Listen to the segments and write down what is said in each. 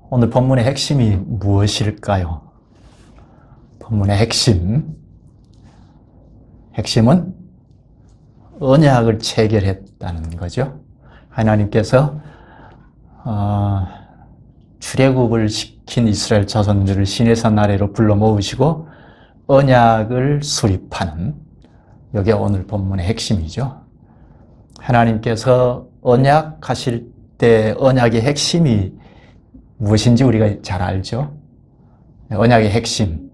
오늘 본문의 핵심이 무엇일까요? 본문의 핵심은 언약을 체결했다는 거죠. 하나님께서 출애굽을 시킨 이스라엘 자손들을 시내산 아래로 불러 모으시고 언약을 수립하는, 이게 오늘 본문의 핵심이죠. 하나님께서 언약하실 때 언약의 핵심이 무엇인지 우리가 잘 알죠. 언약의 핵심,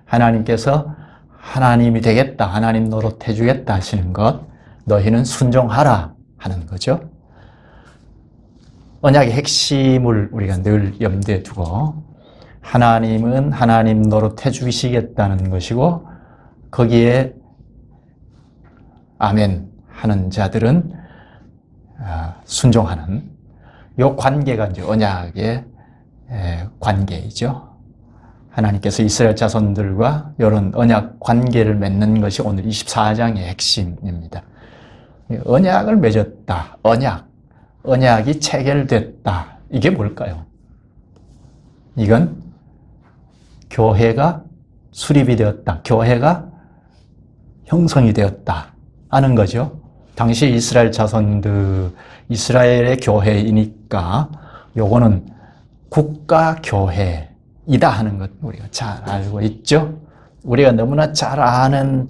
하나님께서 하나님이 되겠다, 하나님 노릇해 주겠다 하시는 것, 너희는 순종하라 하는 거죠. 언약의 핵심을 우리가 늘 염두에 두고, 하나님은 하나님 노릇해 주시겠다는 것이고, 거기에 아멘 하는 자들은 순종하는 이 관계가 이제 언약의 관계이죠. 하나님께서 이스라엘 자손들과 이런 언약 관계를 맺는 것이 오늘 24장의 핵심입니다. 언약을 맺었다. 언약이 체결됐다. 이게 뭘까요? 이건 교회가 수립이 되었다. 교회가 형성이 되었다 하는 거죠. 당시 이스라엘 자손들, 이스라엘의 교회이니까 요거는 국가교회이다 하는 것 우리가 잘 알고 있죠. 우리가 너무나 잘 아는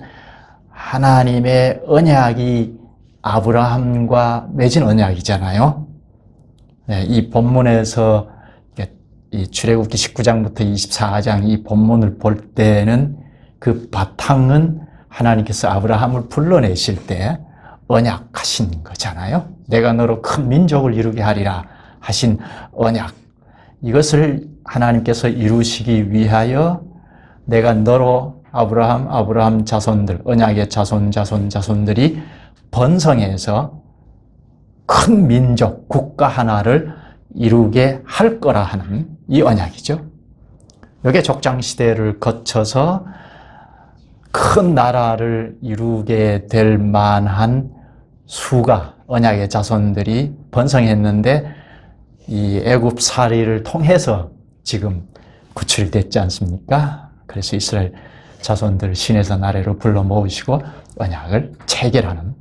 하나님의 언약이 아브라함과 맺은 언약이잖아요. 이 본문에서 이 출애굽기 19장부터 24장 이 본문을 볼 때는 그 바탕은 하나님께서 아브라함을 불러내실 때 언약하신 거잖아요. 내가 너로 큰 민족을 이루게 하리라 하신 언약. 이것을 하나님께서 이루시기 위하여 내가 너로 아브라함 자손들, 언약의 자손들이 번성해서 큰 민족, 국가 하나를 이루게 할 거라 하는 이 언약이죠. 이게 족장시대를 거쳐서 큰 나라를 이루게 될 만한 수가 언약의 자손들이 번성했는데 이 애굽살이를 통해서 지금 구출됐지 않습니까? 그래서 이스라엘 자손들을 시내산 아래로 불러 모으시고 언약을 체결하는,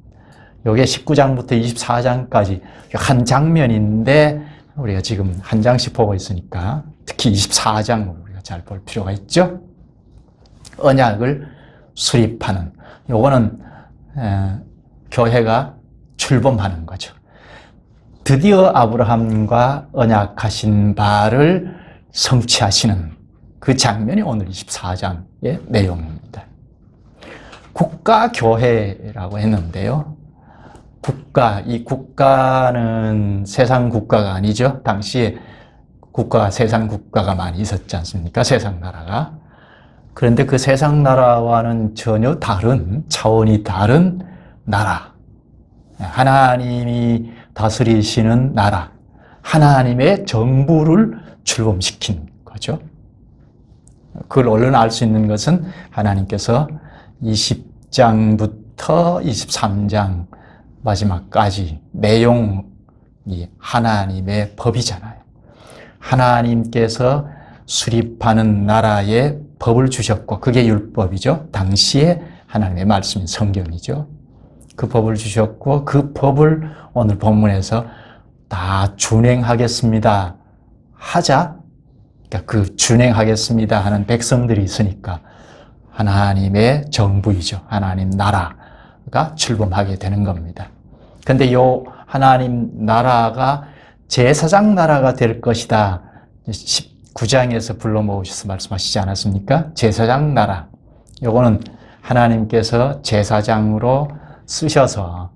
이게 19장부터 24장까지 한 장면인데 우리가 지금 한 장씩 보고 있으니까 특히 24장을 우리가 잘 볼 필요가 있죠. 언약을 수립하는, 요거는 교회가 출범하는 거죠. 드디어 아브라함과 언약하신 바를 성취하시는 그 장면이 오늘 24장의 내용입니다. 국가교회라고 했는데요. 이 국가는 세상 국가가 아니죠. 당시에 세상 국가가 많이 있었지 않습니까? 세상 나라가. 그런데 그 세상 나라와는 전혀 다른, 차원이 다른 나라. 하나님이 다스리시는 나라. 하나님의 정부를 출범시킨 거죠. 그걸 얼른 알 수 있는 것은 하나님께서 20장부터 23장 마지막까지 내용이 하나님의 법이잖아요. 하나님께서 수립하는 나라에 법을 주셨고 그게 율법이죠. 당시에 하나님의 말씀인 성경이죠. 그 법을 주셨고 그 법을 오늘 본문에서 다 준행하겠습니다 하자, 그러니까 그 준행하겠습니다 하는 백성들이 있으니까 하나님의 정부이죠. 하나님 나라가 출범하게 되는 겁니다. 근데 요 하나님 나라가 제사장 나라가 될 것이다. 19장에서 불러 모으셔서 말씀하시지 않았습니까? 제사장 나라. 요거는 하나님께서 제사장으로 쓰셔서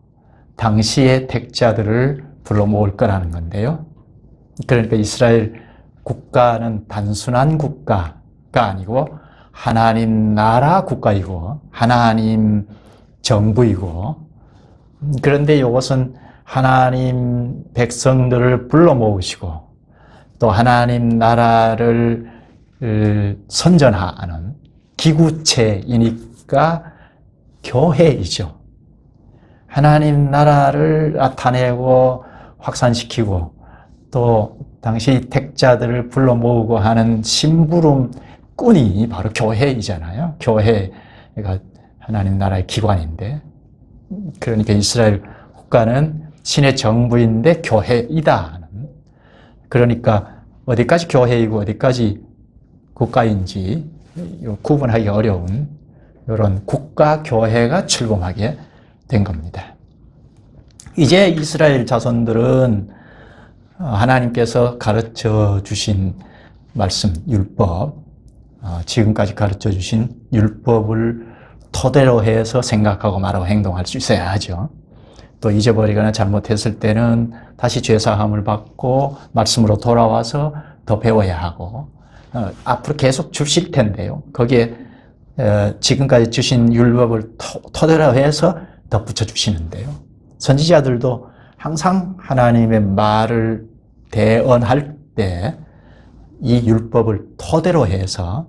당시의 택자들을 불러 모을 거라는 건데요. 그러니까 이스라엘 국가는 단순한 국가가 아니고 하나님 나라 국가이고 하나님 정부이고, 그런데 이것은 하나님 백성들을 불러 모으시고 또 하나님 나라를 선전하는 기구체이니까 교회이죠. 하나님 나라를 나타내고 확산시키고 또 당시 택자들을 불러 모으고 하는 심부름꾼이 바로 교회이잖아요. 교회가 하나님 나라의 기관인데, 그러니까 이스라엘 국가는 신의 정부인데 교회이다. 그러니까 어디까지 교회이고 어디까지 국가인지 구분하기 어려운 이런 국가 교회가 출범하게 된 겁니다. 이제 이스라엘 자손들은 하나님께서 가르쳐 주신 말씀, 율법, 지금까지 가르쳐 주신 율법을 토대로 해서 생각하고 말하고 행동할 수 있어야 하죠. 또 잊어버리거나 잘못했을 때는 다시 죄사함을 받고 말씀으로 돌아와서 더 배워야 하고, 앞으로 계속 주실 텐데요. 거기에 지금까지 주신 율법을 토대로 해서 덧붙여 주시는데요. 선지자들도 항상 하나님의 말을 대언할 때 이 율법을 토대로 해서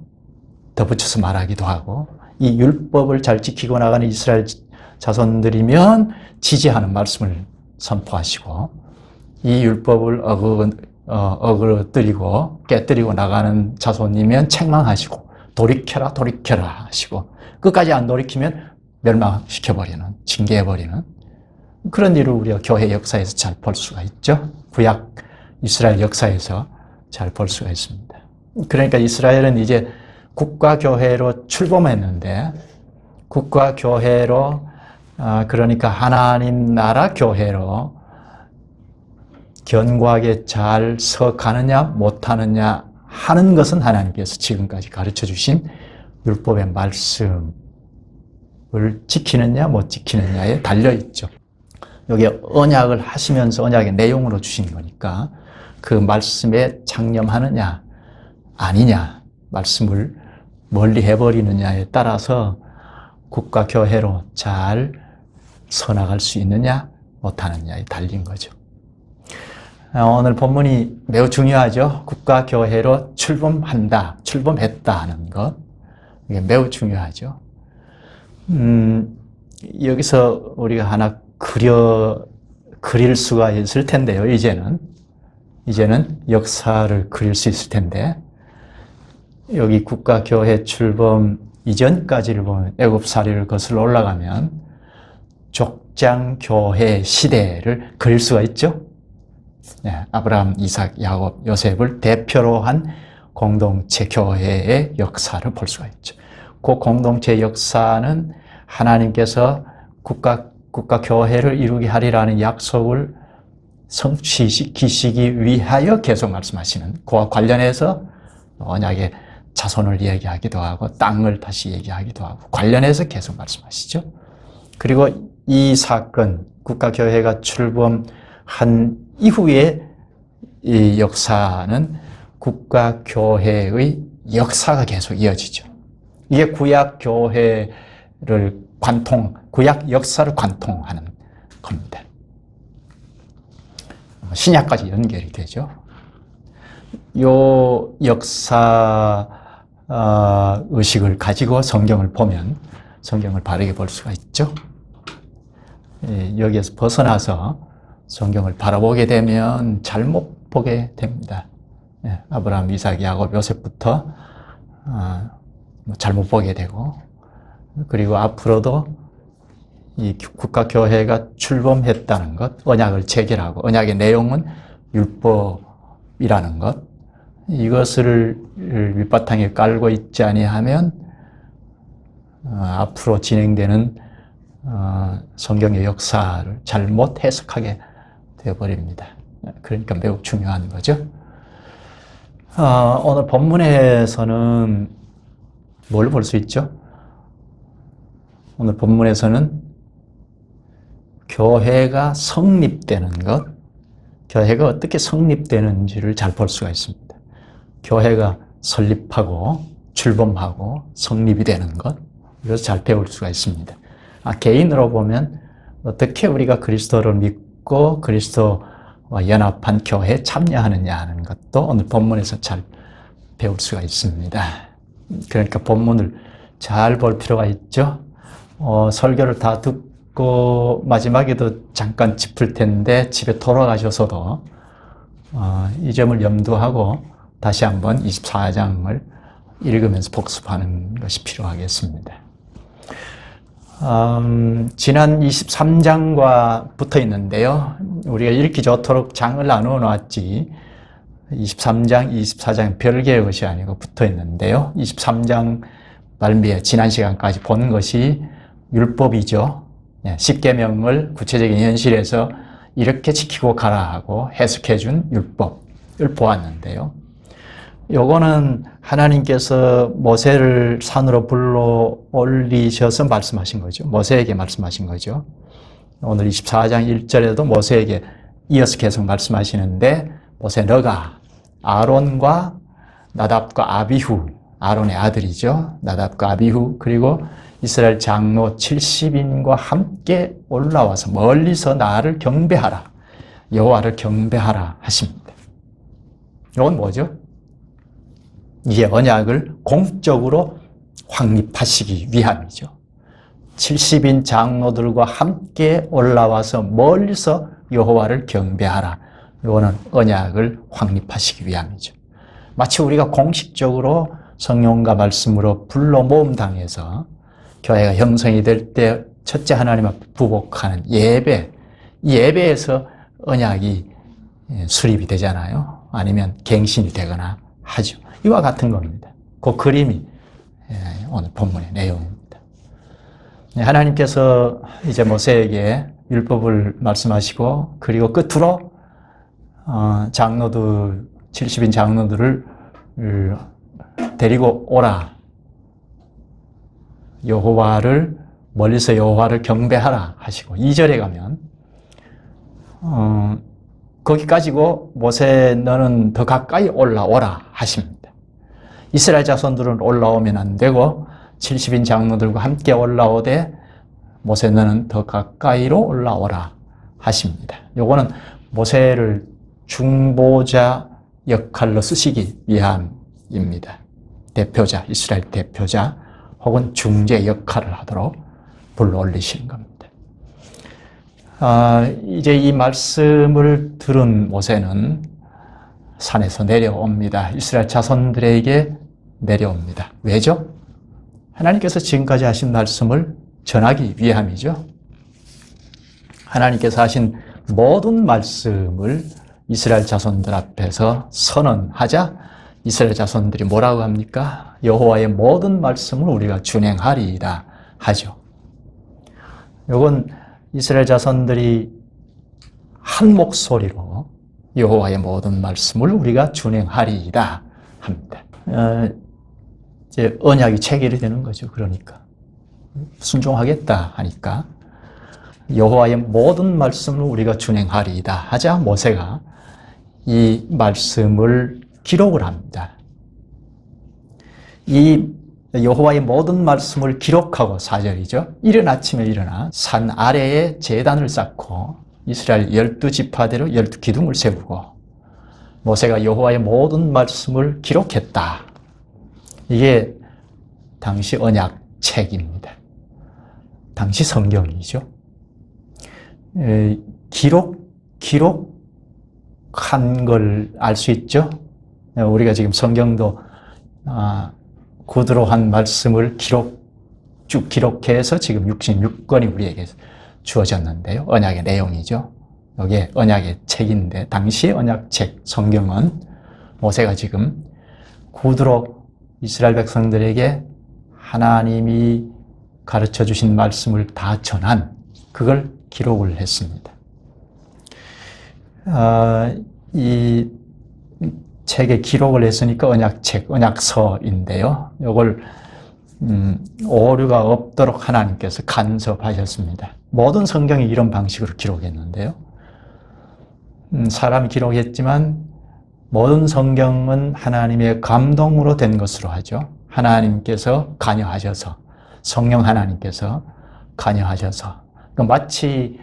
덧붙여서 말하기도 하고, 이 율법을 잘 지키고 나가는 이스라엘 자손들이면 지지하는 말씀을 선포하시고, 이 율법을 어그러뜨리고 깨뜨리고 나가는 자손이면 책망하시고, 돌이켜라 돌이켜라 하시고, 끝까지 안 돌이키면 멸망시켜버리는, 징계해버리는 그런 일을 우리가 교회 역사에서 잘 볼 수가 있죠. 구약 이스라엘 역사에서 잘 볼 수가 있습니다. 그러니까 이스라엘은 이제 국가교회로 출범했는데, 국가교회로, 그러니까 하나님 나라 교회로 견고하게 잘 서가느냐 못하느냐 하는 것은 하나님께서 지금까지 가르쳐 주신 율법의 말씀을 지키느냐 못 지키느냐에 달려있죠. 여기 언약을 하시면서 언약의 내용으로 주신 거니까 그 말씀에 창념하느냐 아니냐, 말씀을 멀리 해버리느냐에 따라서 국가교회로 잘 서나갈 수 있느냐 못하느냐에 달린 거죠. 오늘 본문이 매우 중요하죠. 국가교회로 출범한다, 출범했다 하는 것, 이게 매우 중요하죠. 여기서 우리가 하나 그릴 수가 있을 텐데요. 이제는 역사를 그릴 수 있을 텐데, 여기 국가교회 출범 이전까지를 보면 애굽사리를 거슬러 올라가면 족장교회 시대를 그릴 수가 있죠. 네, 아브라함, 이삭, 야곱, 요셉을 대표로 한 공동체 교회의 역사를 볼 수가 있죠. 그 공동체 역사는 하나님께서 국가교회를 이루게 하리라는 약속을 성취시키시기 위하여 계속 말씀하시는, 그와 관련해서 언약의 자손을 얘기하기도 하고 땅을 다시 얘기하기도 하고 관련해서 계속 말씀하시죠. 그리고 이 사건, 국가교회가 출범한 이후에 이 역사는 국가교회의 역사가 계속 이어지죠. 이게 구약교회를 구약 역사를 관통하는 겁니다. 신약까지 연결이 되죠. 요 역사 의식을 가지고 성경을 보면 성경을 바르게 볼 수가 있죠. 여기에서 벗어나서 성경을 바라보게 되면 잘못 보게 됩니다. 아브라함, 이삭, 야곱, 요셉부터 잘못 보게 되고, 그리고 앞으로도 이 국가교회가 출범했다는 것, 언약을 체결하고 언약의 내용은 율법이라는 것, 이것을 밑바탕에 깔고 있지 아니하면 앞으로 진행되는 성경의 역사를 잘못 해석하게 되어버립니다. 그러니까 매우 중요한 거죠. 오늘 본문에서는 뭘 볼 수 있죠? 오늘 본문에서는 교회가 성립되는 것, 교회가 어떻게 성립되는지를 잘 볼 수가 있습니다. 교회가 설립하고 출범하고 성립이 되는 것, 이것을 잘 배울 수가 있습니다. 개인으로 보면 어떻게 우리가 그리스도를 믿고 그리스도와 연합한 교회에 참여하느냐 하는 것도 오늘 본문에서 잘 배울 수가 있습니다. 그러니까 본문을 잘 볼 필요가 있죠. 설교를 다 듣고 마지막에도 잠깐 짚을 텐데 집에 돌아가셔서도 이 점을 염두하고 다시 한번 24장을 읽으면서 복습하는 것이 필요하겠습니다. 지난 23장과 붙어 있는데요. 우리가 읽기 좋도록 장을 나누어 놨지 23장, 24장 별개의 것이 아니고 붙어 있는데요. 23장 말미에 지난 시간까지 본 것이 율법이죠. 십계명을 구체적인 현실에서 이렇게 지키고 가라 하고 해석해 준 율법을 보았는데요. 요거는 하나님께서 모세를 산으로 불러 올리셔서 말씀하신 거죠. 모세에게 말씀하신 거죠. 오늘 24장 1절에도 모세에게 이어서 계속 말씀하시는데 모세 너가 아론과 나답과 아비후, 아론의 아들이죠. 나답과 아비후 그리고 이스라엘 장로 70인과 함께 올라와서 멀리서 나를 경배하라. 여호와를 경배하라 하십니다. 이건 뭐죠? 이게 언약을 공적으로 확립하시기 위함이죠. 70인 장로들과 함께 올라와서 멀리서 여호와를 경배하라. 이거는 언약을 확립하시기 위함이죠. 마치 우리가 공식적으로 성령과 말씀으로 불러 모음당해서 교회가 형성이 될 때 첫째 하나님 앞에 부복하는 예배, 이 예배에서 언약이 수립이 되잖아요. 아니면 갱신이 되거나 하죠. 이와 같은 겁니다. 그 그림이 오늘 본문의 내용입니다. 하나님께서 이제 모세에게 율법을 말씀하시고 그리고 끝으로 장로들 70인 장로들을 데리고 오라. 여호와를 멀리서 여호와를 경배하라 하시고 2절에 가면 거기까지고 모세 너는 더 가까이 올라오라 하십니다. 이스라엘 자손들은 올라오면 안 되고 70인 장로들과 함께 올라오되 모세 너는 더 가까이로 올라오라 하십니다. 요거는 모세를 중보자 역할로 쓰시기 위함입니다. 대표자, 이스라엘 대표자 혹은 중재 역할을 하도록 불러 올리시는 겁니다. 이제 이 말씀을 들은 모세는 산에서 내려옵니다. 이스라엘 자손들에게 내려옵니다. 왜죠? 하나님께서 지금까지 하신 말씀을 전하기 위함이죠. 하나님께서 하신 모든 말씀을 이스라엘 자손들 앞에서 선언하자 이스라엘 자손들이 뭐라고 합니까? 여호와의 모든 말씀을 우리가 준행하리이다 하죠. 이건 이스라엘 자손들이 한 목소리로 여호와의 모든 말씀을 우리가 준행하리이다 합니다. 이제 언약이 체결이 되는 거죠. 그러니까 순종하겠다 하니까 여호와의 모든 말씀을 우리가 준행하리이다 하자 모세가 이 말씀을 기록을 합니다. 이 여호와의 모든 말씀을 기록하고 4절이죠. 이른 아침에 일어나 산 아래에 제단을 쌓고 이스라엘 12지파대로 12기둥을 세우고 모세가 여호와의 모든 말씀을 기록했다. 이게 당시 언약책입니다. 당시 성경이죠. 기록한 걸 알 수 있죠. 우리가 지금 성경도 구두로 한 말씀을 쭉 기록해서 지금 66권이 우리에게 주어졌는데요. 언약의 내용이죠. 이게 언약의 책인데 당시의 언약책 성경은 모세가 지금 구두로 이스라엘 백성들에게 하나님이 가르쳐 주신 말씀을 다 전한 그걸 기록을 했습니다. 이 책에 기록을 했으니까 언약책, 언약서인데요. 이걸 오류가 없도록 하나님께서 간섭하셨습니다. 모든 성경이 이런 방식으로 기록했는데요. 사람이 기록했지만 모든 성경은 하나님의 감동으로 된 것으로 하죠. 하나님께서 관여하셔서, 성령 하나님께서 관여하셔서 마치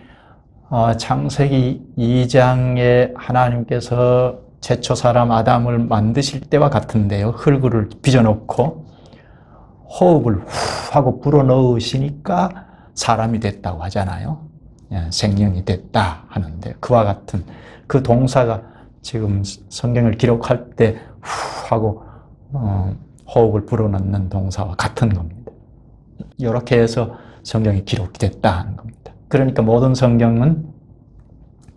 창세기 2장에 하나님께서 최초 사람 아담을 만드실 때와 같은데요. 흙을 빚어놓고 호흡을 후 하고 불어넣으시니까 사람이 됐다고 하잖아요. 생명이 됐다 하는데 그와 같은 그 동사가 지금 성경을 기록할 때 후 하고 호흡을 불어넣는 동사와 같은 겁니다. 이렇게 해서 성경이 기록이 됐다는 겁니다. 그러니까 모든 성경은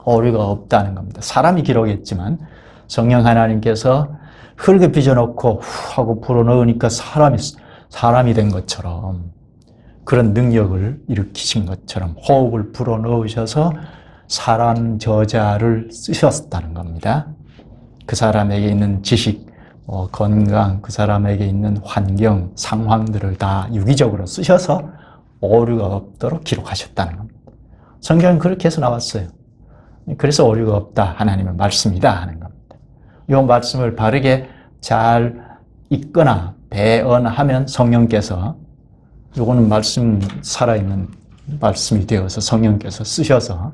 오류가 없다는 겁니다. 사람이 기록했지만 성령 하나님께서 흙을 빚어놓고 후 하고 불어넣으니까 사람이 된 것처럼, 그런 능력을 일으키신 것처럼 호흡을 불어넣으셔서 사람 저자를 쓰셨다는 겁니다. 그 사람에게 있는 지식, 건강, 그 사람에게 있는 환경, 상황들을 다 유기적으로 쓰셔서 오류가 없도록 기록하셨다는 겁니다. 성경은 그렇게 해서 나왔어요. 그래서 오류가 없다, 하나님의 말씀이다 하는 겁니다. 이 말씀을 바르게 잘 읽거나 배언하면 성령께서, 이거는 말씀, 살아있는 말씀이 되어서 성령께서 쓰셔서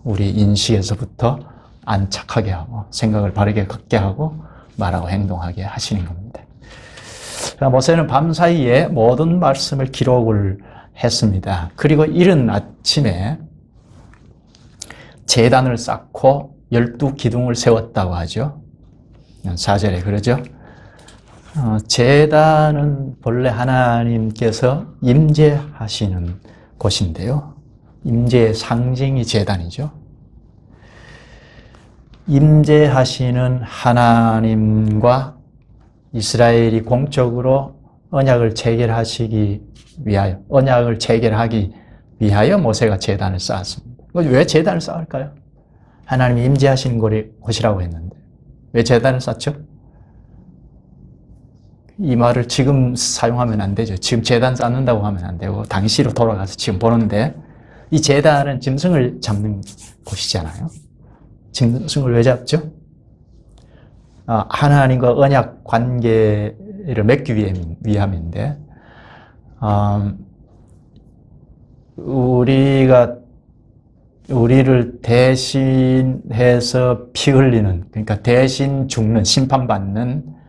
우리 인식에서부터 안착하게 하고 생각을 바르게 갖게 하고 말하고 행동하게 하시는 겁니다. 모세는 밤사이에 모든 말씀을 기록을 했습니다. 그리고 이른 아침에 제단을 쌓고 12기둥을 세웠다고 하죠. 4절에 그러죠. 제단은 본래 하나님께서 임재하시는 곳인데요. 임재의 상징이 제단이죠. 임재하시는 하나님과 이스라엘이 공적으로 언약을 체결하기 위하여 모세가 제단을 쌓았습니다. 왜 제단을 쌓을까요? 하나님이 임재하시는 곳이라고 했는데 왜 제단을 쌓죠? 이 말을 지금 사용하면 안 되죠. 지금 제단 쌓는다고 하면 안 되고 당시로 돌아가서 지금 보는데, 이 제단은 짐승을 잡는 곳이잖아요. 짐승을 왜 잡죠? 하나님과 언약 관계를 맺기 위함인데, 우리를 대신해서 피 흘리는, 그러니까 대신 죽는, 심판받는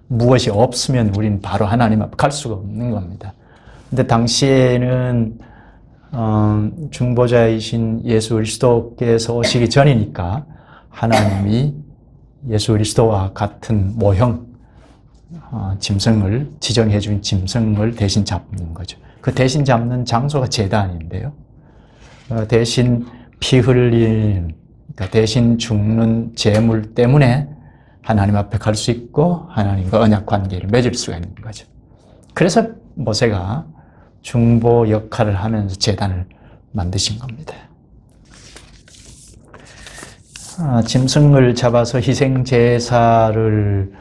무엇이 없으면 우리는 바로 하나님 앞에 갈 수가 없는 겁니다. 근데 당시에는 중보자이신 예수 그리스도께서 오시기 전이니까 하나님이 예수 그리스도와 같은 모형 짐승을 지정해 준 짐승을 대신 잡는 거죠. 그 대신 잡는 장소가 제단인데요. 대신 피 흘리는, 그러니까 대신 죽는 제물 때문에 하나님 앞에 갈 수 있고 하나님과 언약 관계를 맺을 수가 있는 거죠. 그래서 모세가 중보 역할을 하면서 제단을 만드신 겁니다. 짐승을 잡아서 희생 제사를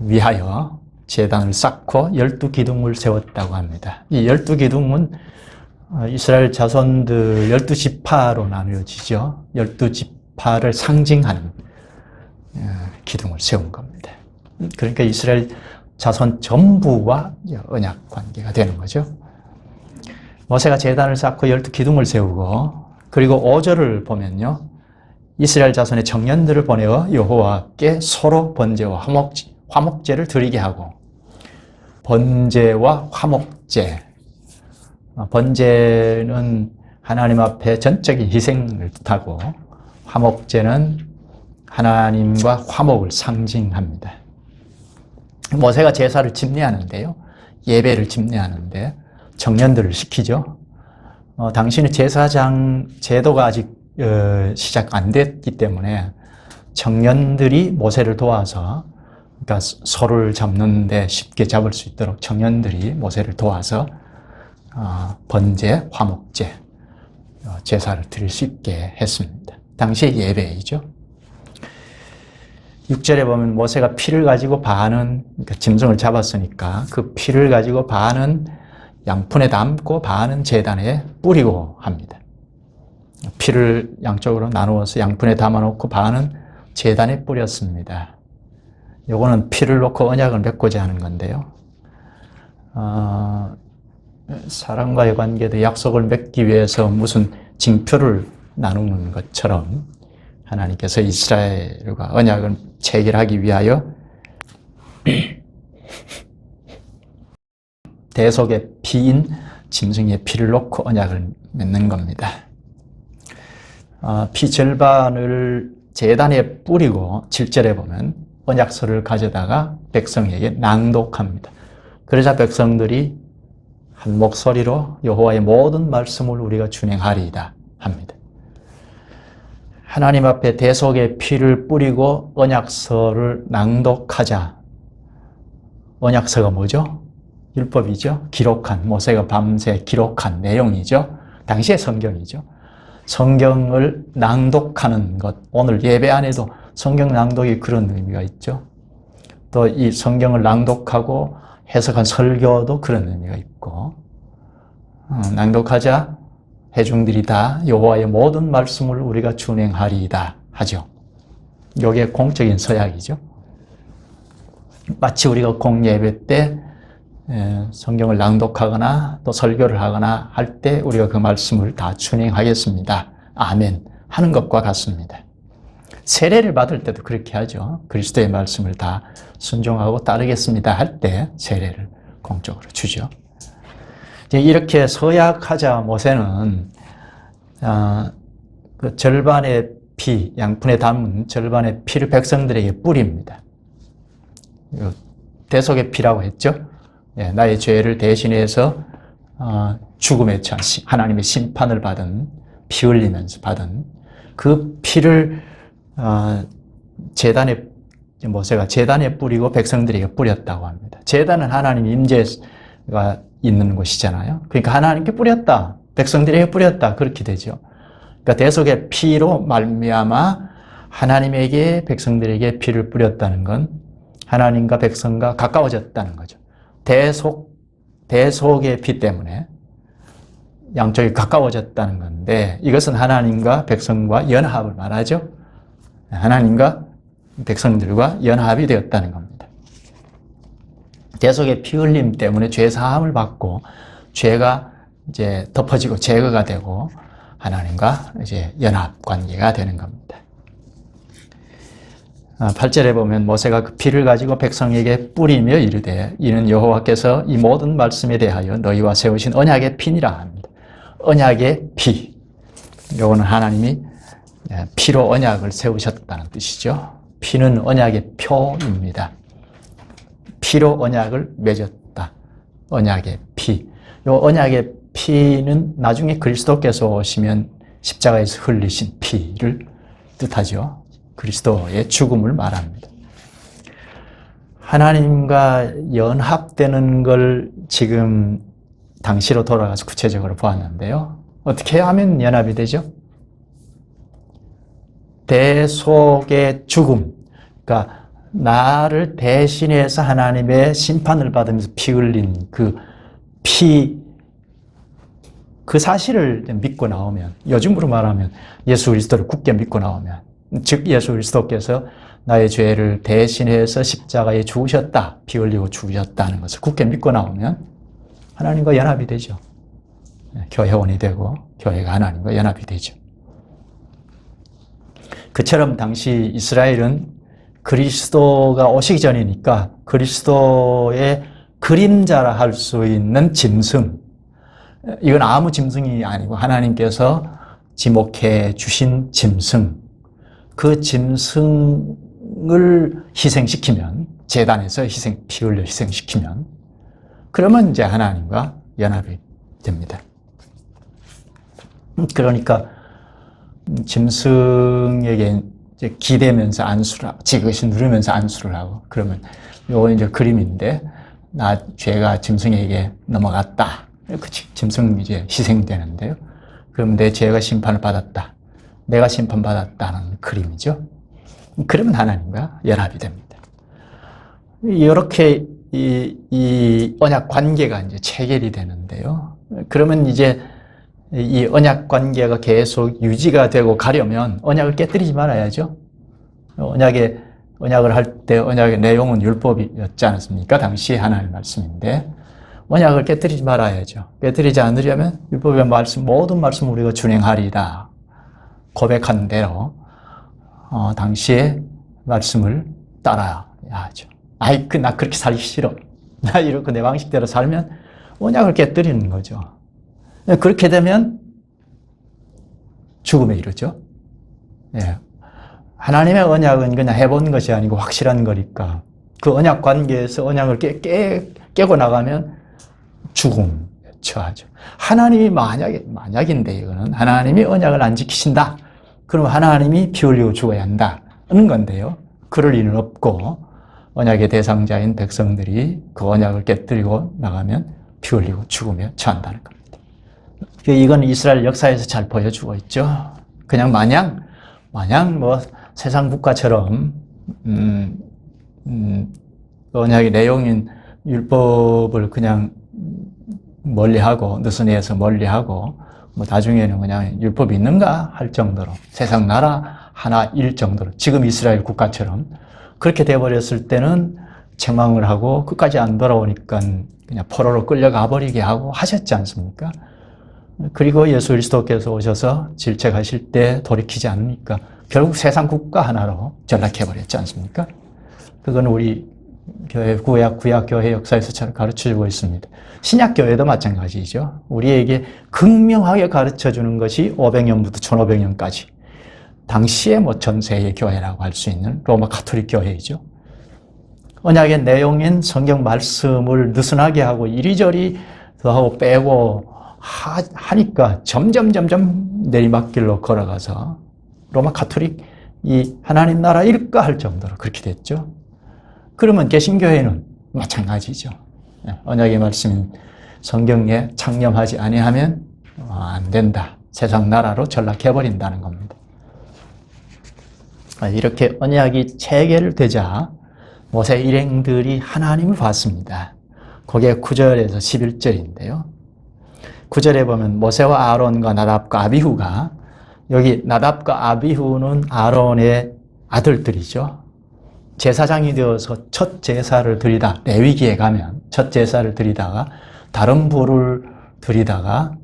위하여 제단을 쌓고 12기둥을 세웠다고 합니다. 이 12기둥은 이스라엘 자손들 12지파로 나누어지죠. 12지파를 상징하는 기둥을 세운 겁니다. 그러니까 이스라엘 자손 전부와 언약 관계가 되는 거죠. 모세가 제단을 쌓고 12기둥을 세우고, 그리고 5절을 보면요, 이스라엘 자손의 청년들을 보내어 여호와께 서로 번제와 화목제를 드리게 하고, 번제와 화목제, 번제는 하나님 앞에 전적인 희생을 뜻하고, 화목제는 하나님과 화목을 상징합니다. 모세가 제사를 집례하는데요, 예배를 집례하는데 청년들을 시키죠. 당시는 제사장 제도가 아직 시작 안 됐기 때문에 청년들이 모세를 도와서, 그러니까 소를 잡는데 쉽게 잡을 수 있도록 청년들이 모세를 도와서 번제, 화목제, 제사를 드릴 수 있게 했습니다. 당시의 예배이죠. 6절에 보면 모세가 피를 가지고 반은, 그러니까 짐승을 잡았으니까 그 피를 가지고 반은 양푼에 담고 반은 제단에 뿌리고 합니다. 피를 양쪽으로 나누어서 양푼에 담아놓고 반은 제단에 뿌렸습니다. 요거는 피를 놓고 언약을 맺고자 하는 건데요. 사람과의 관계도 약속을 맺기 위해서 무슨 징표를 나누는 것처럼 하나님께서 이스라엘과 언약을 체결하기 위하여 대속의 피인 짐승의 피를 놓고 언약을 맺는 겁니다. 피 절반을 제단에 뿌리고 7절에 보면 언약서를 가져다가 백성에게 낭독합니다. 그러자 백성들이 한 목소리로 여호와의 모든 말씀을 우리가 준행하리이다 합니다. 하나님 앞에 대속의 피를 뿌리고 언약서를 낭독하자. 언약서가 뭐죠? 율법이죠. 기록한, 모세가 밤새 기록한 내용이죠. 당시의 성경이죠. 성경을 낭독하는 것, 오늘 예배 안에도 성경 낭독이 그런 의미가 있죠. 또 이 성경을 낭독하고 해석한 설교도 그런 의미가 있고, 낭독하자 회중들이 다 여호와의 모든 말씀을 우리가 준행하리이다 하죠. 이게 공적인 서약이죠. 마치 우리가 공예배 때 성경을 낭독하거나 또 설교를 하거나 할 때 우리가 그 말씀을 다 준행하겠습니다. 아멘 하는 것과 같습니다. 세례를 받을 때도 그렇게 하죠. 그리스도의 말씀을 다 순종하고 따르겠습니다 할 때 세례를 공적으로 주죠. 이렇게 서약하자 모세는 그 절반의 피, 양푼에 담은 절반의 피를 백성들에게 뿌립니다. 대속의 피라고 했죠. 나의 죄를 대신해서 죽음에 처한 하나님의 심판을 받은, 피 흘리면서 받은 그 피를 모세가 제단에 뿌리고 백성들에게 뿌렸다고 합니다. 제단은 하나님 임재가 있는 곳이잖아요. 그러니까 하나님께 뿌렸다, 백성들에게 뿌렸다, 그렇게 되죠. 그러니까 대속의 피로 말미암아 하나님에게, 백성들에게 피를 뿌렸다는 건 하나님과 백성과 가까워졌다는 거죠. 대속의 피 때문에 양쪽이 가까워졌다는 건데, 이것은 하나님과 백성과 연합을 말하죠. 하나님과 백성들과 연합이 되었다는 겁니다. 대속의 피 흘림 때문에 죄 사함을 받고 죄가 이제 덮어지고 제거가 되고 하나님과 이제 연합 관계가 되는 겁니다. 8절에 보면 모세가 그 피를 가지고 백성에게 뿌리며 이르되 이는 여호와께서 이 모든 말씀에 대하여 너희와 세우신 언약의 피니라 합니다. 언약의 피. 요거는 하나님이 피로 언약을 세우셨다는 뜻이죠. 피는 언약의 표입니다. 피로 언약을 맺었다. 언약의 피. 요 언약의 피는 나중에 그리스도께서 오시면 십자가에서 흘리신 피를 뜻하죠. 그리스도의 죽음을 말합니다. 하나님과 연합되는 걸 지금 당시로 돌아가서 구체적으로 보았는데요. 어떻게 하면 연합이 되죠? 대속의 죽음, 그러니까 나를 대신해서 하나님의 심판을 받으면서 피 흘린 그 사실을 믿고 나오면, 요즘으로 말하면 예수 그리스도를 굳게 믿고 나오면, 즉 예수 그리스도께서 나의 죄를 대신해서 십자가에 죽으셨다, 피 흘리고 죽으셨다는 것을 굳게 믿고 나오면 하나님과 연합이 되죠. 교회원이 되고 교회가 하나님과 연합이 되죠. 그처럼 당시 이스라엘은 그리스도가 오시기 전이니까 그리스도의 그림자라 할 수 있는 짐승, 이건 아무 짐승이 아니고 하나님께서 지목해 주신 짐승, 그 짐승을 희생시키면, 제단에서 피 흘려 희생시키면, 그러면 이제 하나님과 연합이 됩니다. 그러니까 짐승에게 이제 기대면서 안수를 하고, 지그시 누르면서 안수를 하고, 그러면 요거 이제 그림인데, 죄가 짐승에게 넘어갔다. 그 짐승이 이제 희생되는데요. 그럼 내 죄가 심판을 받았다. 내가 심판받았다는 그림이죠. 그러면 하나님과 연합이 됩니다. 이렇게 이 언약 관계가 이제 체결이 되는데요. 그러면 이제 이 언약 관계가 계속 유지가 되고 가려면 언약을 깨뜨리지 말아야죠. 언약을 할 때 언약의 내용은 율법이었지 않았습니까? 당시 하나님의 말씀인데 언약을 깨뜨리지 말아야죠. 깨뜨리지 않으려면 율법의 말씀, 모든 말씀 우리가 준행하리라 고백한 대로 당시의 말씀을 따라야죠. 나 그렇게 살기 싫어. 나 이렇게 내 방식대로 살면 언약을 깨뜨리는 거죠. 그렇게 되면 죽음에 이르죠. 예. 하나님의 언약은 그냥 해본 것이 아니고 확실한 거니까 그 언약 관계에서 언약을 깨고 나가면 죽음 처하죠. 하나님이 만약인데 이거는 하나님이 언약을 안 지키신다. 그럼 하나님이 피 흘리고 죽어야 한다는 건데요. 그럴 리는 없고 언약의 대상자인 백성들이 그 언약을 깨뜨리고 나가면 피 흘리고 죽으며 처한다는 겁니다. 이건 이스라엘 역사에서 잘 보여주고 있죠. 그냥 마냥 뭐 세상 국가처럼 언약의 내용인 율법을 그냥 멀리하고 느슨해서 멀리하고 뭐 나중에는 그냥 율법이 있는가 할 정도로 세상 나라 하나일 정도로 지금 이스라엘 국가처럼 그렇게 돼버렸을 때는 책망을 하고 끝까지 안 돌아오니까 그냥 포로로 끌려가 버리게 하고 하셨지 않습니까? 그리고 예수 그리스도께서 오셔서 질책하실 때 돌이키지 않으니까 결국 세상 국가 하나로 전락해버렸지 않습니까? 그건 우리 교회, 구약 교회 역사에서 잘 가르쳐주고 있습니다. 신약 교회도 마찬가지죠. 우리에게 극명하게 가르쳐주는 것이 500년부터 1500년까지 당시에 뭐 전세의 교회라고 할 수 있는 로마 가톨릭 교회이죠. 언약의 내용인 성경 말씀을 느슨하게 하고 이리저리 더하고 빼고 하니까 점점 내리막길로 걸어가서 로마 가톨릭이 하나님 나라일까 할 정도로 그렇게 됐죠. 그러면 개신교회는 마찬가지죠. 언약의 말씀인 성경에 창념하지 아니하면 안 된다. 세상 나라로 전락해버린다는 겁니다. 이렇게 언약이 체결되자 모세 일행들이 하나님을 봤습니다. 그게 9절에서 11절인데요. 9절에 보면 모세와 아론과 나답과 아비후가 여기 나답과 아비후는 아론의 아들들이죠. 제사장이 되어서 첫 제사를 드리다 레위기에 가면 첫 제사를 드리다가 다른 부를 드리다가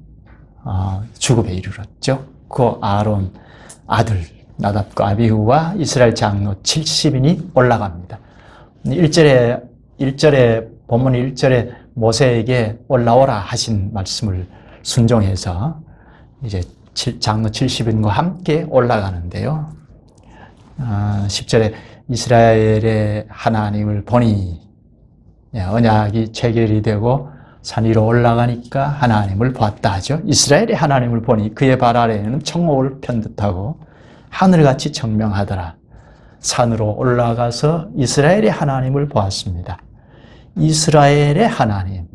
죽음에 이르렀죠. 그 아론 아들 나답과 아비후와 이스라엘 장로 70인이 올라갑니다. 1절에 본문 1절에 모세에게 올라오라 하신 말씀을 순종해서 이제 장로 70인과 함께 올라가는데요. 10절에 이스라엘의 하나님을 보니 언약이 체결이 되고 산 위로 올라가니까 하나님을 보았다 하죠. 이스라엘의 하나님을 보니 그의 발 아래에는 청옥을 편듯하고 하늘같이 청명하더라. 산으로 올라가서 이스라엘의 하나님을 보았습니다. 이스라엘의 하나님.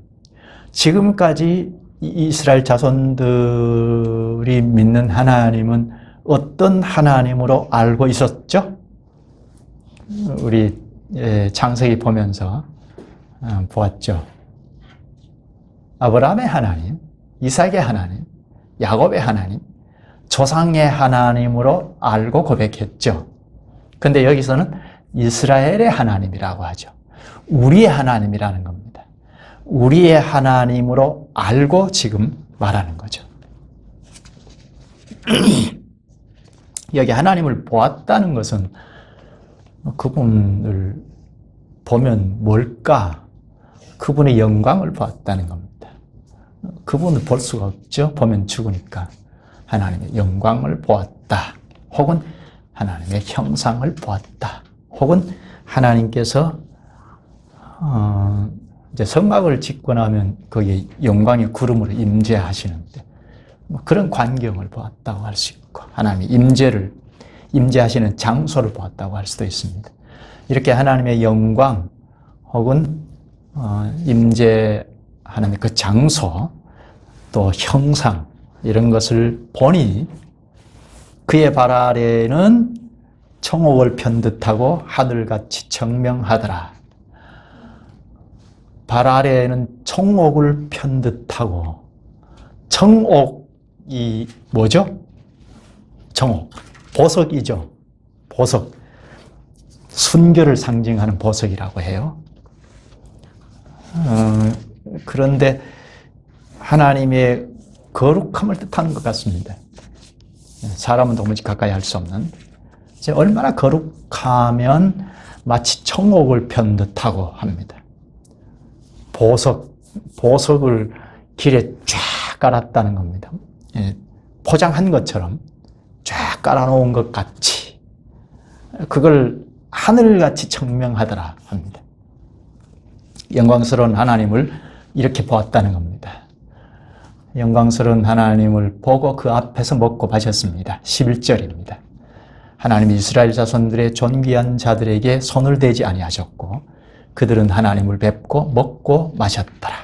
지금까지 이스라엘 자손들이 믿는 하나님은 어떤 하나님으로 알고 있었죠? 우리 창세기 보면서 보았죠. 아브라함의 하나님, 이삭의 하나님, 야곱의 하나님, 조상의 하나님으로 알고 고백했죠. 근데 여기서는 이스라엘의 하나님이라고 하죠. 우리의 하나님이라는 겁니다. 우리의 하나님으로 알고 지금 말하는 거죠. 여기 하나님을 보았다는 것은 그분을 보면 뭘까? 그분의 영광을 보았다는 겁니다. 그분을 볼 수가 없죠. 보면 죽으니까. 하나님의 영광을 보았다. 혹은 하나님의 형상을 보았다. 혹은 하나님께서 이제 성막을 짓고 나면 거기에 영광의 구름으로 임재하시는데 뭐 그런 광경을 보았다고 할 수 있고 하나님의 임재하시는 장소를 보았다고 할 수도 있습니다. 이렇게 하나님의 영광 혹은 임재하는 그 장소 또 형상 이런 것을 보니 그의 발 아래는 청옥을 편듯하고 하늘같이 청명하더라. 발 아래에는 청옥을 편듯하고 청옥이 뭐죠? 청옥. 보석이죠. 보석. 순결을 상징하는 보석이라고 해요. 그런데 하나님의 거룩함을 뜻하는 것 같습니다. 사람은 도무지 가까이 할 수 없는. 얼마나 거룩하면 마치 청옥을 편 듯하고 합니다. 보석을 길에 쫙 깔았다는 겁니다. 포장한 것처럼 쫙 깔아놓은 것 같이 그걸 하늘같이 청명하더라 합니다. 영광스러운 하나님을 이렇게 보았다는 겁니다. 영광스러운 하나님을 보고 그 앞에서 먹고 마셨습니다. 11절입니다. 하나님이 이스라엘 자손들의 존귀한 자들에게 손을 대지 아니하셨고 그들은 하나님을 뵙고 먹고 마셨더라.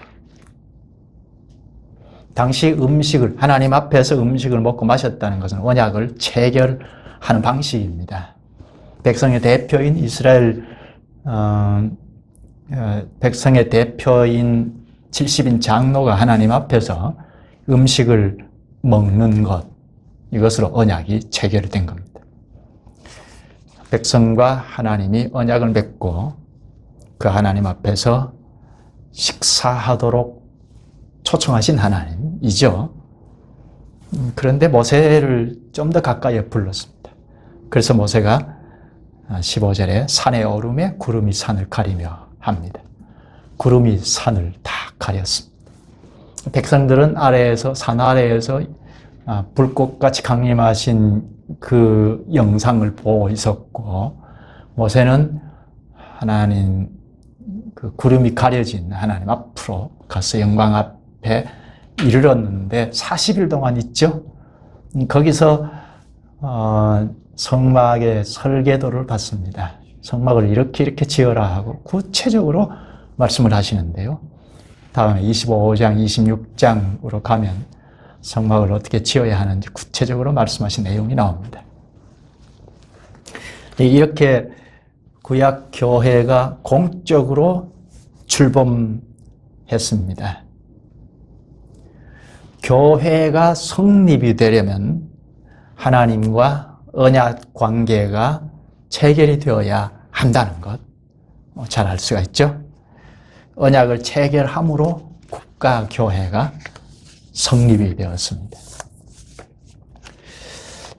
당시 음식을, 하나님 앞에서 음식을 먹고 마셨다는 것은 언약을 체결하는 방식입니다. 백성의 대표인 이스라엘 백성의 대표인 70인 장로가 하나님 앞에서 음식을 먹는 것, 이것으로 언약이 체결된 겁니다. 백성과 하나님이 언약을 맺고 그 하나님 앞에서 식사하도록 초청하신 하나님이죠. 그런데 모세를 좀 더 가까이에 불렀습니다. 그래서 모세가 15절에 산의 얼음에 구름이 산을 가리며 합니다. 구름이 산을 다 가렸습니다. 백성들은 아래에서, 산 아래에서 불꽃같이 강림하신 그 영상을 보고 있었고, 모세는 하나님, 그 구름이 가려진 하나님 앞으로 가서 영광 앞에 이르렀는데 40일 동안 있죠. 거기서 성막의 설계도를 받습니다. 성막을 이렇게 지어라 하고 구체적으로 말씀을 하시는데요. 다음에 25장, 26장으로 가면 성막을 어떻게 지어야 하는지 구체적으로 말씀하신 내용이 나옵니다. 이렇게 구약 교회가 공적으로 출범했습니다. 교회가 성립이 되려면 하나님과 언약 관계가 체결이 되어야 한다는 것, 잘 알 수가 있죠. 언약을 체결함으로 국가 교회가 성립이 되었습니다.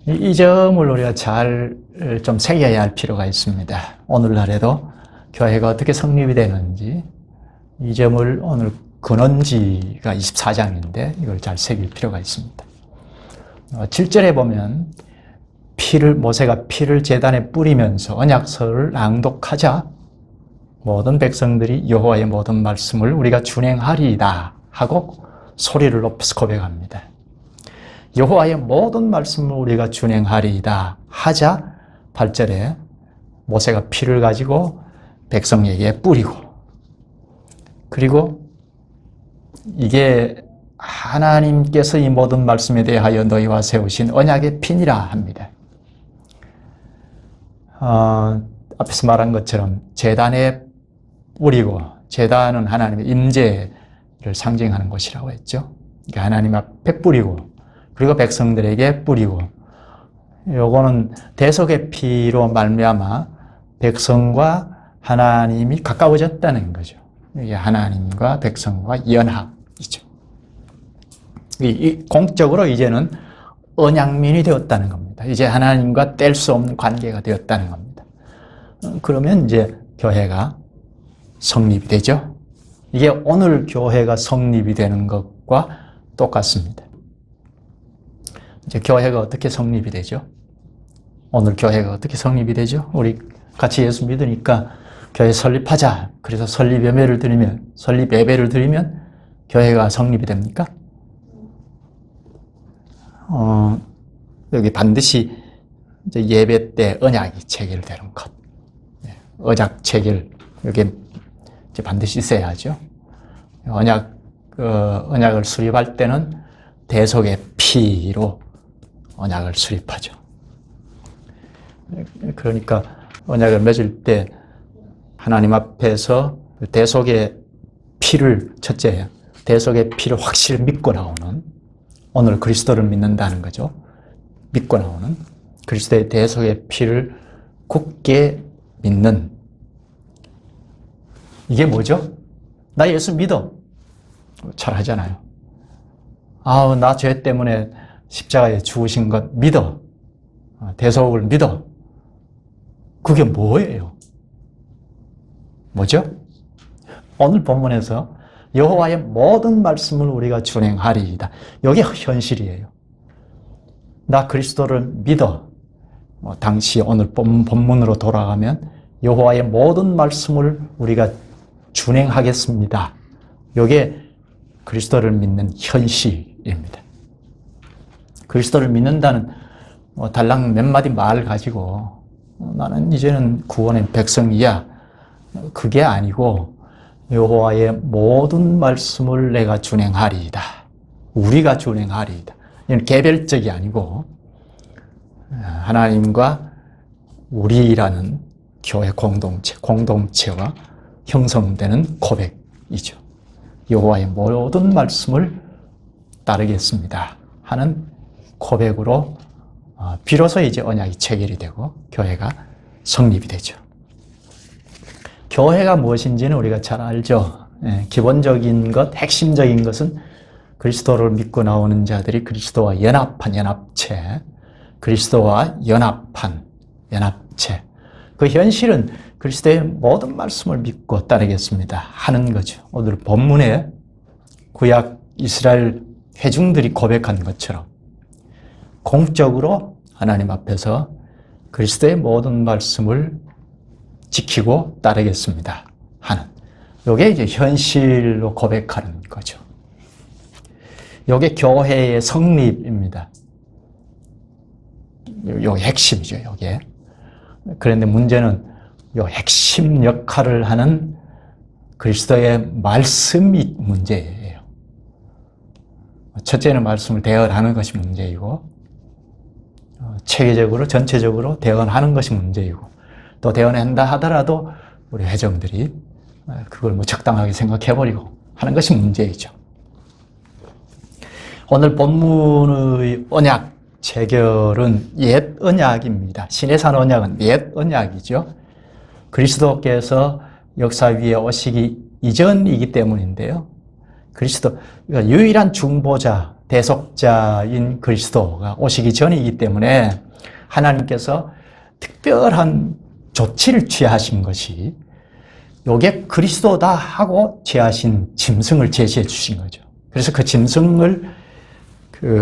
이 점을 우리가 잘 좀 새겨야 할 필요가 있습니다. 오늘날에도 교회가 어떻게 성립이 되는지, 이 점을 오늘 근원지가 24장인데 이걸 잘 새길 필요가 있습니다. 7절에 보면 모세가 피를 제단에 뿌리면서 언약서를 낭독하자 모든 백성들이 여호와의 모든 말씀을 우리가 준행하리이다 하고 소리를 높여서 고백합니다. 여호와의 모든 말씀을 우리가 준행하리이다 하자 8절에 모세가 피를 가지고 백성에게 뿌리고, 그리고 이게 하나님께서 이 모든 말씀에 대하여 너희와 세우신 언약의 피니라 합니다. 앞에서 말한 것처럼 제단에 뿌리고, 제단은 하나님의 임재를 상징하는 곳이라고 했죠. 그러니까 하나님 앞에 뿌리고, 그리고 백성들에게 뿌리고, 요거는 대속의 피로 말미암아 백성과 하나님이 가까워졌다는 거죠. 이게 하나님과 백성과 연합이죠. 공적으로 이제는 언약민이 되었다는 겁니다. 이제 하나님과 뗄 수 없는 관계가 되었다는 겁니다. 그러면 이제 교회가 성립이 되죠. 이게 오늘 교회가 성립이 되는 것과 똑같습니다. 이제 교회가 어떻게 성립이 되죠? 오늘 교회가 어떻게 성립이 되죠? 우리 같이 예수 믿으니까 교회 설립하자. 그래서 설립 예배를 드리면 교회가 성립이 됩니까? 여기 반드시 이제 예배 때 언약이 체결되는 것. 언약 체결, 여기 이제 반드시 있어야 하죠. 언약을 수립할 때는 대속의 피로 언약을 수립하죠. 그러니까 언약을 맺을 때 하나님 앞에서 대속의 피를, 첫째, 대속의 피를 확실히 믿고 나오는, 오늘 그리스도를 믿는다는 거죠. 믿고 나오는 그리스도의 대속의 피를 굳게 믿는, 이게 뭐죠? 나 예수 믿어. 잘 하잖아요. 나 죄 때문에 십자가에 죽으신 것 믿어. 대속을 믿어. 그게 뭐예요? 뭐죠? 오늘 본문에서 여호와의 모든 말씀을 우리가 준행하리이다. 이게 현실이에요. 나 그리스도를 믿어. 당시 오늘 본문으로 돌아가면 여호와의 모든 말씀을 우리가 준행하겠습니다. 이게 그리스도를 믿는 현실입니다. 그리스도를 믿는다는 달랑 몇 마디 말 가지고 나는 이제는 구원의 백성이야. 그게 아니고 여호와의 모든 말씀을 내가 준행하리이다. 우리가 준행하리이다. 이건 개별적이 아니고 하나님과 우리라는 교회 공동체와 형성되는 고백이죠. 여호와의 모든 말씀을 따르겠습니다 하는 고백으로 비로소 이제 언약이 체결이 되고 교회가 성립이 되죠. 교회가 무엇인지는 우리가 잘 알죠. 기본적인 것, 핵심적인 것은 그리스도를 믿고 나오는 자들이 그리스도와 연합한 연합체, 그리스도와 연합한 연합체. 그 현실은 그리스도의 모든 말씀을 믿고 따르겠습니다 하는 거죠. 오늘 본문에 구약 이스라엘 회중들이 고백한 것처럼 공적으로 하나님 앞에서 그리스도의 모든 말씀을 지키고 따르겠습니다 하는, 이게 이제 현실로 고백하는 거죠. 이게 교회의 성립입니다. 이게 핵심이죠, 이게. 그런데 문제는 이 핵심 역할을 하는 그리스도의 말씀이 문제예요. 첫째는 말씀을 대언하는 것이 문제이고, 체계적으로, 전체적으로 대언하는 것이 문제이고, 또 대언한다 하더라도 우리 회중들이 그걸 적당하게 생각해버리고 하는 것이 문제이죠. 오늘 본문의 언약 체결은 옛 언약입니다. 신해산 언약은 옛 언약이죠. 그리스도께서 역사 위에 오시기 이전이기 때문인데요. 그리스도, 그러니까 유일한 중보자, 대속자인 그리스도가 오시기 전이기 때문에 하나님께서 특별한 조치를 취하신 것이 요게 그리스도다 하고 취하신 짐승을 제시해 주신 거죠. 그래서 그 짐승을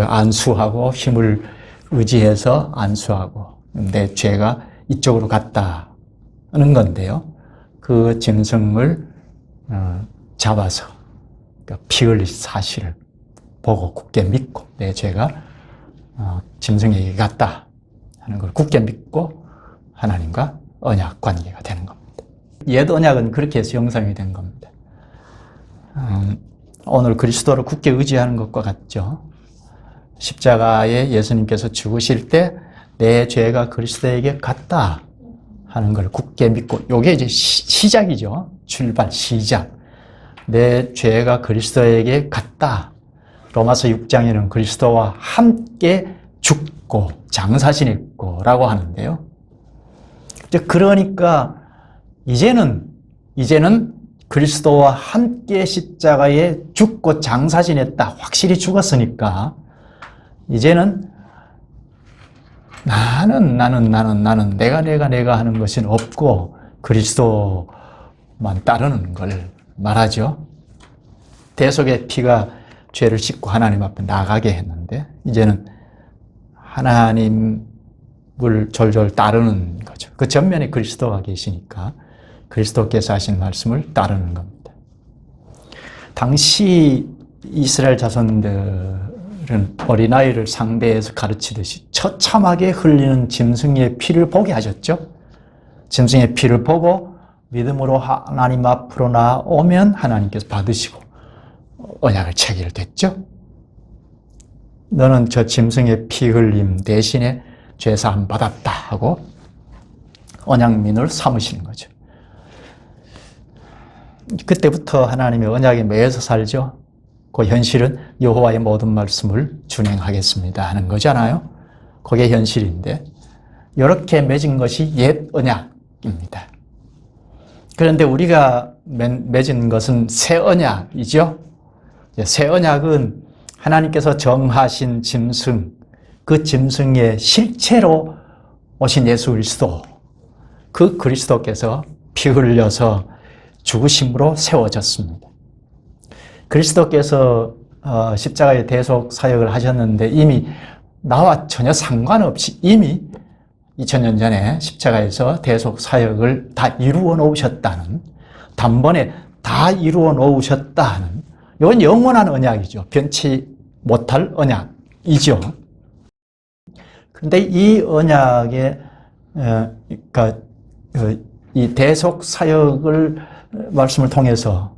안수하고 힘을 의지해서 안수하고 내 죄가 이쪽으로 갔다는 건데요. 그 짐승을 잡아서 피 흘릴 사실을 보고 굳게 믿고 내 죄가 짐승에게 갔다 하는 걸 굳게 믿고 하나님과 언약 관계가 되는 겁니다. 옛 언약은 그렇게 해서 형성이 된 겁니다. 오늘 그리스도를 굳게 의지하는 것과 같죠. 십자가에 예수님께서 죽으실 때 내 죄가 그리스도에게 갔다 하는 걸 굳게 믿고, 이게 이제 시작이죠. 출발, 시작. 내 죄가 그리스도에게 갔다. 로마서 6장에는 그리스도와 함께 죽고 장사지냈고 라고 하는데요. 그러니까 이제는 그리스도와 함께 십자가에 죽고 장사지냈다. 확실히 죽었으니까 이제는 나는 내가 하는 것은 없고 그리스도만 따르는 걸 말하죠. 대속의 피가 죄를 씻고 하나님 앞에 나가게 했는데 이제는 하나님을 졸졸 따르는 거죠. 그 전면에 그리스도가 계시니까 그리스도께서 하신 말씀을 따르는 겁니다. 당시 이스라엘 자손들은 어린아이를 상대해서 가르치듯이 처참하게 흘리는 짐승의 피를 보게 하셨죠. 짐승의 피를 보고 믿음으로 하나님 앞으로 나오면 하나님께서 받으시고 언약을 체결됐죠. 너는 저 짐승의 피 흘림 대신에 죄사함 받았다 하고 언약민을 삼으시는 거죠. 그때부터 하나님의 언약에 매여서 살죠. 그 현실은 여호와의 모든 말씀을 준행하겠습니다 하는 거잖아요. 그게 현실인데 이렇게 맺은 것이 옛 언약입니다. 그런데 우리가 맺은 것은 새 언약이죠. 새 언약은 하나님께서 정하신 짐승, 그 짐승의 실체로 오신 예수 그리스도, 그 그리스도께서 피 흘려서 죽으심으로 세워졌습니다. 그리스도께서 십자가의 대속 사역을 하셨는데 이미 나와 전혀 상관없이 이미 2000년 전에 십자가에서 대속 사역을 다 이루어 놓으셨다는, 단번에 다 이루어 놓으셨다는, 이건 영원한 언약이죠. 변치 못할 언약이죠. 그런데 이 언약의, 그러니까 이 대속 사역을 말씀을 통해서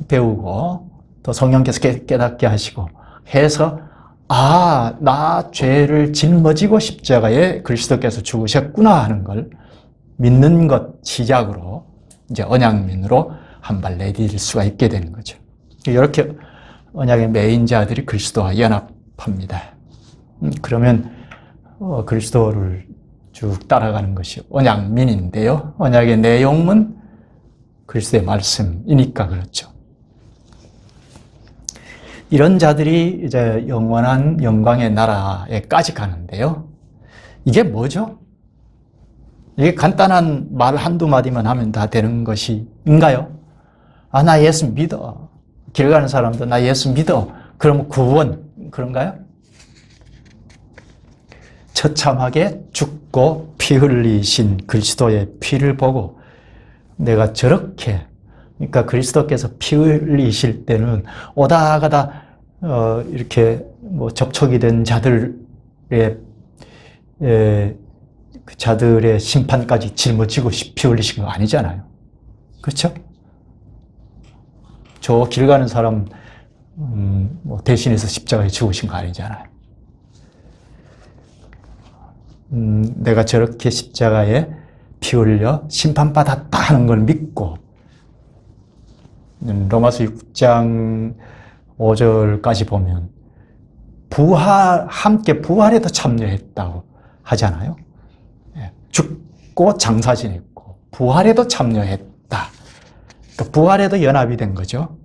배우고 또 성령께서 깨닫게 하시고 해서, 나 죄를 짊어지고 십자가에 그리스도께서 죽으셨구나 하는 걸 믿는 것 시작으로 이제 언약민으로 한 발 내딜 수가 있게 되는 거죠. 이렇게 언약의 매인자들이 그리스도와 연합합니다. 그러면 그리스도를 쭉 따라가는 것이 언약민인데요. 언약의 내용은 그리스도의 말씀이니까 그렇죠. 이런 자들이 이제 영원한 영광의 나라에까지 가는데요. 이게 뭐죠? 이게 간단한 말 한두 마디만 하면 다 되는 것인가요? 나 예수 믿어. 길 가는 사람도 나 예수 믿어. 그러면 구원, 그런가요? 처참하게 죽고 피 흘리신 그리스도의 피를 보고 내가 저렇게, 그러니까 그리스도께서 피 흘리실 때는 오다 가다 이렇게 뭐 접촉이 된 자들의 그 자들의 심판까지 짊어지고 피 흘리신 거 아니잖아요. 그렇죠? 저 길 가는 사람 뭐 대신해서 십자가에 죽으신 거 아니잖아요. 내가 저렇게 십자가에 피 흘려 심판받았다 하는 걸 믿고, 로마서 6장 5절까지 보면 함께 부활에도 참여했다고 하잖아요. 죽고 장사 지냈고 부활에도 참여했다. 그러니까 부활에도 연합이 된 거죠.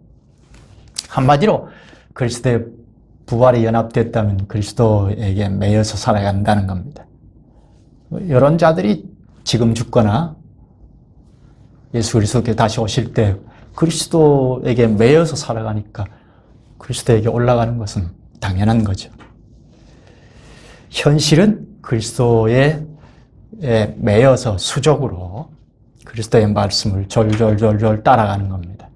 한마디로 그리스도의 부활에 연합됐다면 그리스도에게 매여서 살아간다는 겁니다. 이런 자들이 지금 죽거나 예수 그리스도께 다시 오실 때 그리스도에게 매여서 살아가니까 그리스도에게 올라가는 것은 당연한 거죠. 현실은 그리스도에 매여서 수적으로 그리스도의 말씀을 졸졸졸졸 따라가는 겁니다.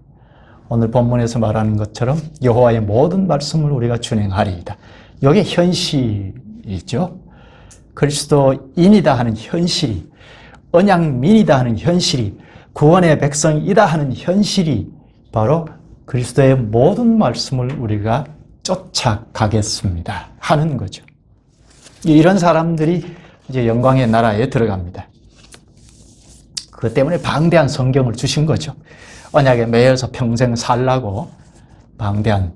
오늘 본문에서 말하는 것처럼 여호와의 모든 말씀을 우리가 준행하리이다. 이게 현실이죠. 그리스도인이다 하는 현실이, 언약민이다 하는 현실이, 구원의 백성이다 하는 현실이 바로 그리스도의 모든 말씀을 우리가 쫓아가겠습니다 하는 거죠. 이런 사람들이 이제 영광의 나라에 들어갑니다. 그것 때문에 방대한 성경을 주신 거죠. 언약에 매여서 평생 살라고 방대한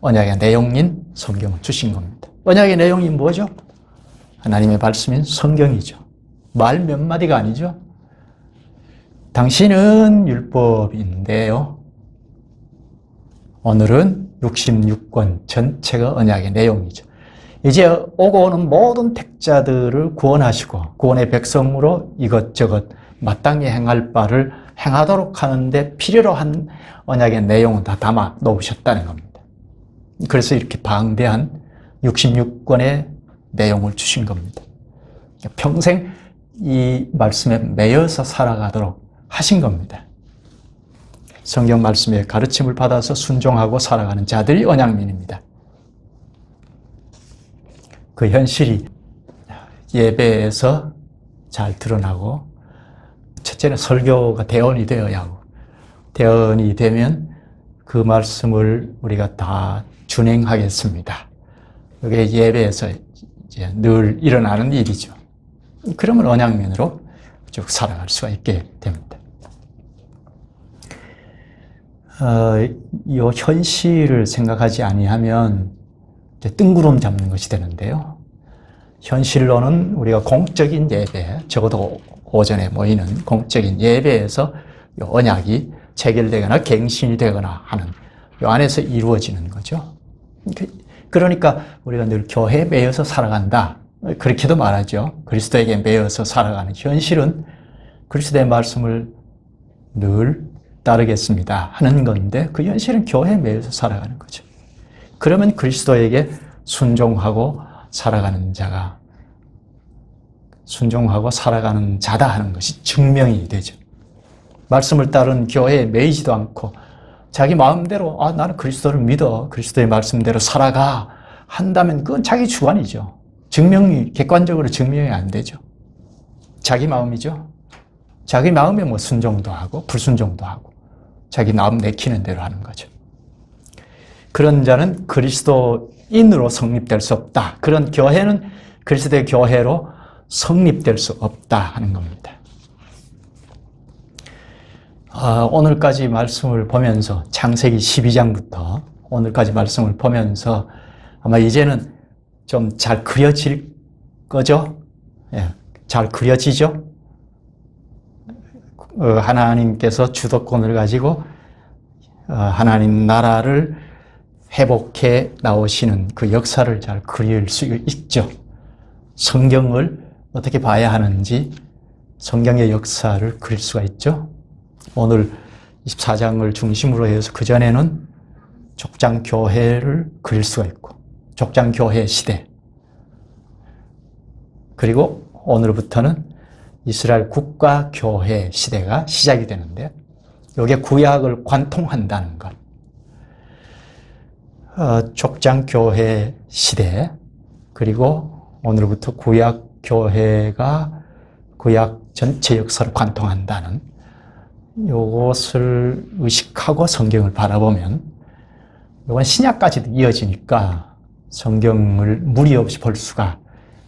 언약의 내용인 성경을 주신 겁니다. 언약의 내용이 뭐죠? 하나님의 말씀인 성경이죠. 말 몇 마디가 아니죠. 당신은 율법인데요. 오늘은 66권 전체가 언약의 내용이죠. 이제 오고 오는 모든 택자들을 구원하시고 구원의 백성으로 이것저것 마땅히 행할 바를 행하도록 하는데 필요로 한 언약의 내용은 다 담아 놓으셨다는 겁니다. 그래서 이렇게 방대한 66권의 내용을 주신 겁니다. 평생 이 말씀에 매여서 살아가도록 하신 겁니다. 성경 말씀의 가르침을 받아서 순종하고 살아가는 자들이 언약민입니다. 그 현실이 예배에서 잘 드러나고, 첫째는 설교가 대언이 되어야 하고, 대언이 되면 그 말씀을 우리가 다 준행하겠습니다. 이게 예배에서 이제 늘 일어나는 일이죠. 그러면 언약민으로 쭉 살아갈 수가 있게 됩니다. 이 현실을 생각하지 아니하면 이제 뜬구름 잡는 것이 되는데요. 현실로는 우리가 공적인 예배, 적어도 오전에 모이는 공적인 예배에서 이 언약이 체결되거나 갱신이 되거나 하는 이 안에서 이루어지는 거죠. 그러니까 우리가 늘 교회에 매여서 살아간다. 그렇게도 말하죠. 그리스도에게 매여서 살아가는 현실은 그리스도의 말씀을 늘 따르겠습니다 하는 건데, 그 현실은 교회에 매여서 살아가는 거죠. 그러면 그리스도에게 순종하고 살아가는 자가 순종하고 살아가는 자다 하는 것이 증명이 되죠. 말씀을 따른 교회에 매이지도 않고 자기 마음대로 나는 그리스도를 믿어, 그리스도의 말씀대로 살아가 한다면 그건 자기 주관이죠. 객관적으로 증명이 안 되죠. 자기 마음이죠. 자기 마음에 뭐 순종도 하고 불순종도 하고 자기 마음 내키는 대로 하는 거죠. 그런 자는 그리스도인으로 성립될 수 없다. 그런 교회는 그리스도의 교회로 성립될 수 없다 하는 겁니다. 오늘까지 말씀을 보면서 창세기 12장부터 오늘까지 말씀을 보면서 아마 이제는 좀 잘 그려질 거죠? 예, 잘 그려지죠? 하나님께서 주도권을 가지고 하나님 나라를 회복해 나오시는 그 역사를 잘 그릴 수 있죠. 성경을 어떻게 봐야 하는지 성경의 역사를 그릴 수가 있죠. 오늘 24장을 중심으로 해서 그전에는 족장교회를 그릴 수가 있고 족장교회 시대, 그리고 오늘부터는 이스라엘 국가교회 시대가 시작이 되는데 이게 구약을 관통한다는 것. 족장교회 시대, 그리고 오늘부터 구약교회가 구약 전체 역사를 관통한다는 이것을 의식하고 성경을 바라보면 이건 신약까지도 이어지니까 성경을 무리 없이 볼 수가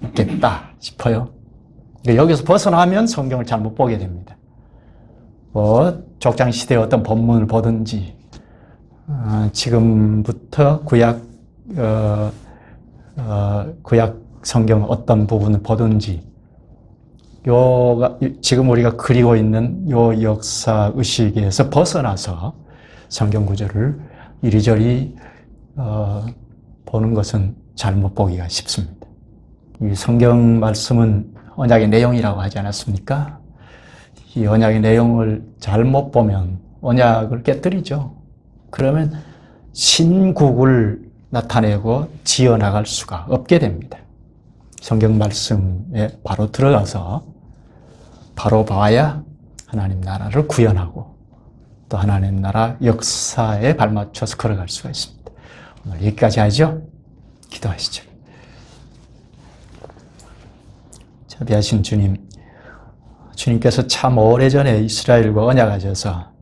있겠다 싶어요. 여기서 벗어나면 성경을 잘못 보게 됩니다. 족장시대의 어떤 본문을 보든지 지금부터 구약 성경 어떤 부분을 보든지 지금 우리가 그리고 있는 요 역사 의식에서 벗어나서 성경 구절을 이리저리 보는 것은 잘못 보기가 쉽습니다. 이 성경 말씀은 언약의 내용이라고 하지 않았습니까? 이 언약의 내용을 잘못 보면 언약을 깨뜨리죠. 그러면 신국을 나타내고 지어나갈 수가 없게 됩니다. 성경 말씀에 바로 들어가서 바로 봐야 하나님 나라를 구현하고 또 하나님 나라 역사에 발맞춰서 걸어갈 수가 있습니다. 오늘 여기까지 하죠? 기도하시죠. 자비하신 주님, 주님께서 참 오래전에 이스라엘과 언약하셔서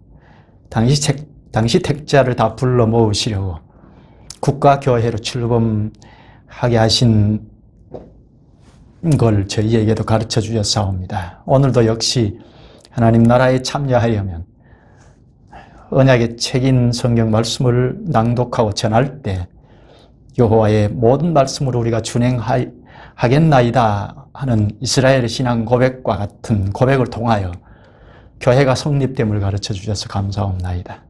당시 택자를 다 불러 모으시려고 국가교회로 출범하게 하신 걸 저희에게도 가르쳐 주셨사옵니다. 오늘도 역시 하나님 나라에 참여하려면 언약의 책인 성경 말씀을 낭독하고 전할 때 여호와의 모든 말씀으로 우리가 준행하겠나이다 하는 이스라엘의 신앙 고백과 같은 고백을 통하여 교회가 성립됨을 가르쳐 주셔서 감사옵나이다.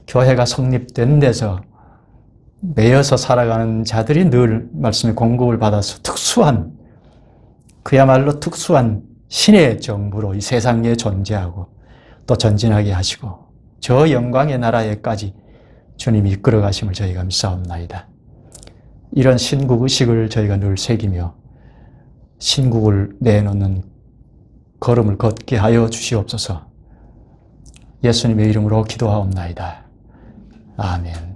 교회가 성립된 데서 매여서 살아가는 자들이 늘 말씀의 공급을 받아서 그야말로 특수한 신의 정부로 이 세상에 존재하고 또 전진하게 하시고 저 영광의 나라에까지 주님이 이끌어 가심을 저희가 믿사옵나이다. 이런 신국 의식을 저희가 늘 새기며 신국을 내놓는 걸음을 걷게 하여 주시옵소서. 예수님의 이름으로 기도하옵나이다. 아멘.